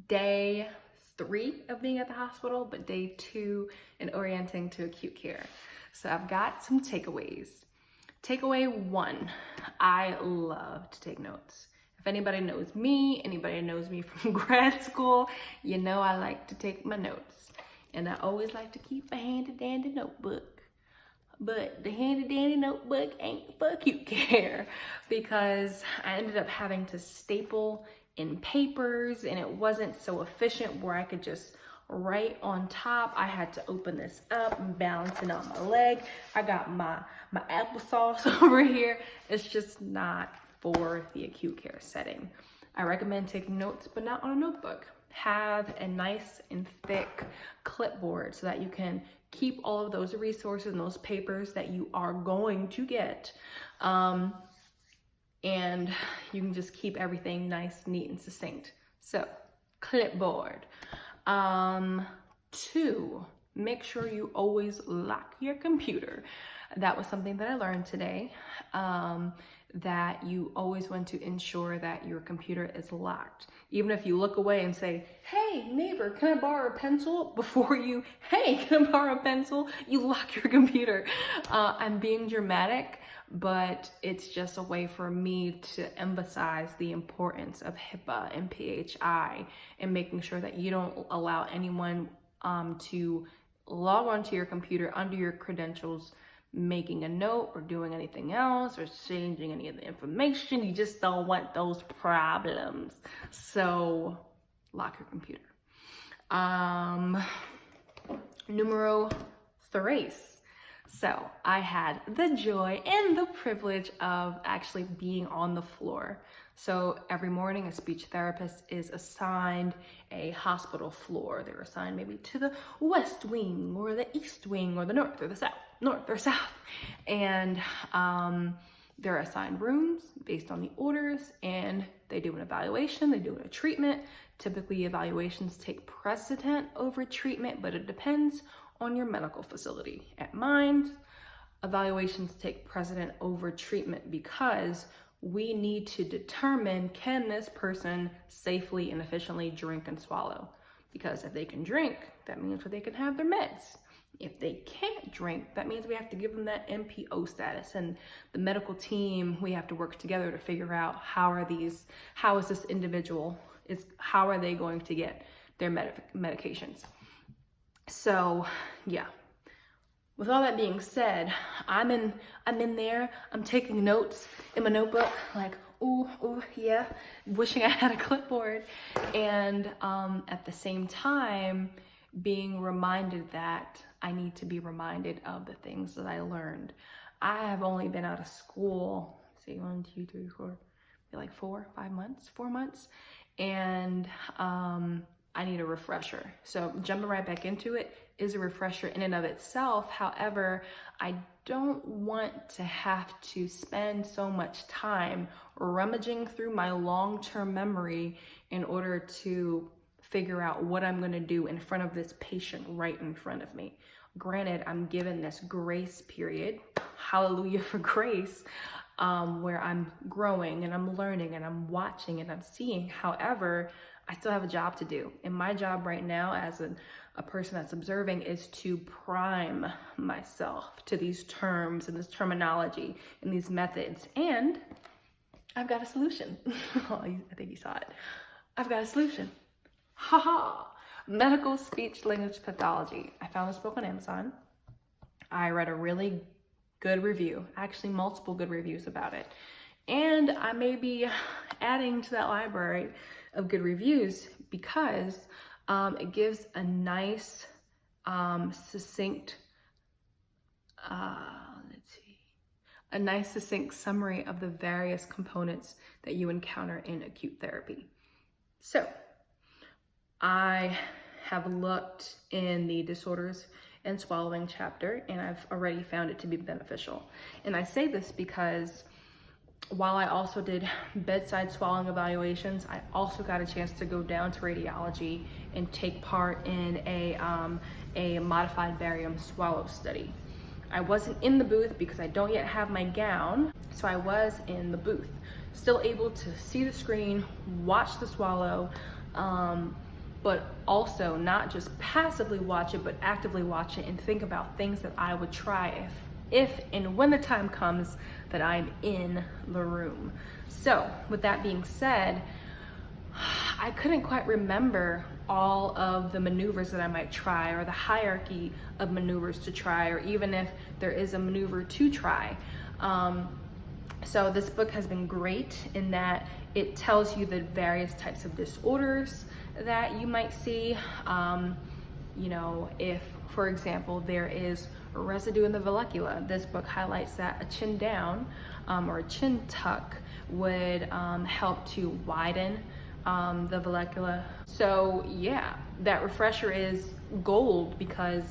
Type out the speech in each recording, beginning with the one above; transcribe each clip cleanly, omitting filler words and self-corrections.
day 3 of being at the hospital, but day 2 in orienting to acute care. So I've got some takeaways. Takeaway 1, I love to take notes. If anybody knows me from grad school, you know I like to take my notes. And I always like to keep a handy dandy notebook. But the handy dandy notebook ain't for acute care, because I ended up having to staple in papers and it wasn't so efficient where I could just write on top. I had to open this up and balance it on my leg. I got my applesauce over here. It's just not for the acute care setting. I recommend taking notes, but not on a notebook. Have a nice and thick clipboard so that you can keep all of those resources and those papers that you are going to get. And you can just keep everything nice, neat, and succinct. So, clipboard. 2, make sure you always lock your computer. That was something that I learned today, that you always want to ensure that your computer is locked. Even if you look away and say, hey, neighbor, can I borrow a pencil? Before you, hey, can I borrow a pencil? You lock your computer. I'm being dramatic, but it's just a way for me to emphasize the importance of HIPAA and PHI and making sure that you don't allow anyone to log onto your computer under your credentials, making a note or doing anything else or changing any of the information. You just don't want those problems. So lock your computer. Numero 3. So I had the joy and the privilege of actually being on the floor. So every morning a speech therapist is assigned a hospital floor. They're assigned maybe to the west wing or the east wing or the north or the south. And they're assigned rooms based on the orders, and they do an evaluation, they do a treatment. Typically evaluations take precedent over treatment, but it depends on your medical facility. At mine, evaluations take precedent over treatment because we need to determine, can this person safely and efficiently drink and swallow? Because if they can drink, that means that they can have their meds. If they can't drink, that means we have to give them that MPO status, and the medical team, we have to work together to figure out how are they going to get their medications. So yeah, with all that being said, I'm in there, I'm taking notes in my notebook, like, ooh, yeah, wishing I had a clipboard. And at the same time, being reminded that I need to be reminded of the things that I learned. I have only been out of school, 1, 2, 3, 4, like 4 months. And I need a refresher. So jumping right back into it is a refresher in and of itself. However, I don't want to have to spend so much time rummaging through my long-term memory in order to figure out what I'm going to do in front of this patient right in front of me. Granted, I'm given this grace period, hallelujah for grace, where I'm growing and I'm learning and I'm watching and I'm seeing. However, I still have a job to do. And my job right now as a person that's observing is to prime myself to these terms and this terminology and these methods. And I've got a solution. I think you saw it. I've got a solution. Haha. Medical speech language pathology. I found this book on Amazon. I read a really good review, actually multiple good reviews about it. And I may be adding to that library of good reviews because it gives a nice, succinct summary of the various components that you encounter in acute therapy. So I have looked in the disorders and swallowing chapter, and I've already found it to be beneficial. And I say this because while I also did bedside swallowing evaluations, I also got a chance to go down to radiology and take part in a modified barium swallow study. I wasn't in the booth because I don't yet have my gown, so I was in the booth, still able to see the screen, watch the swallow, but also not just passively watch it, but actively watch it and think about things that I would try if and when the time comes that I'm in the room. So with that being said, I couldn't quite remember all of the maneuvers that I might try, or the hierarchy of maneuvers to try, or even if there is a maneuver to try. So this book has been great in that it tells you the various types of disorders that you might see. You know, if, for example, there is a residue in the vallecula, this book highlights that a chin down or a chin tuck would help to widen the vallecula. So yeah, that refresher is gold, because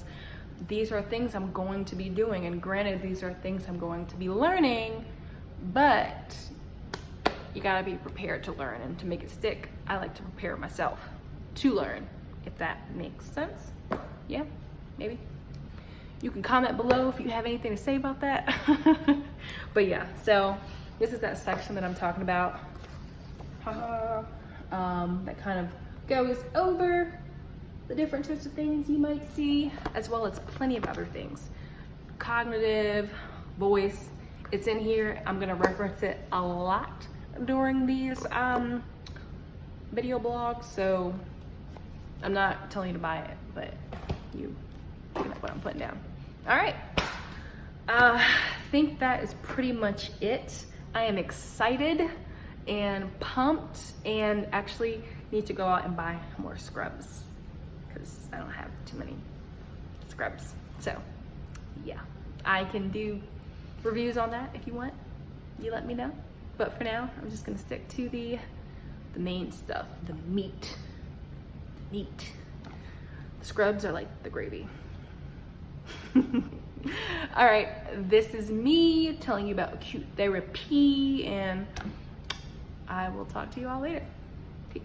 these are things I'm going to be doing, and granted, these are things I'm going to be learning, but you gotta be prepared to learn, and to make it stick, I like to prepare myself to learn, if that makes sense. Yeah, maybe. You can comment below if you have anything to say about that. But yeah, so this is that section that I'm talking about. That kind of goes over the different types of things you might see, as well as plenty of other things. Cognitive, voice, it's in here. I'm gonna reference it a lot during these video blogs, so I'm not telling you to buy it, but you know what I'm putting down. All right, I think that is pretty much it. I am excited and pumped, and actually need to go out and buy more scrubs because I don't have too many scrubs. So yeah, I can do reviews on that if you want. You let me know. But for now, I'm just gonna stick to the main stuff, the meat. The scrubs are like the gravy. All right, this is me telling you about acute therapy, and I will talk to you all later. Peace.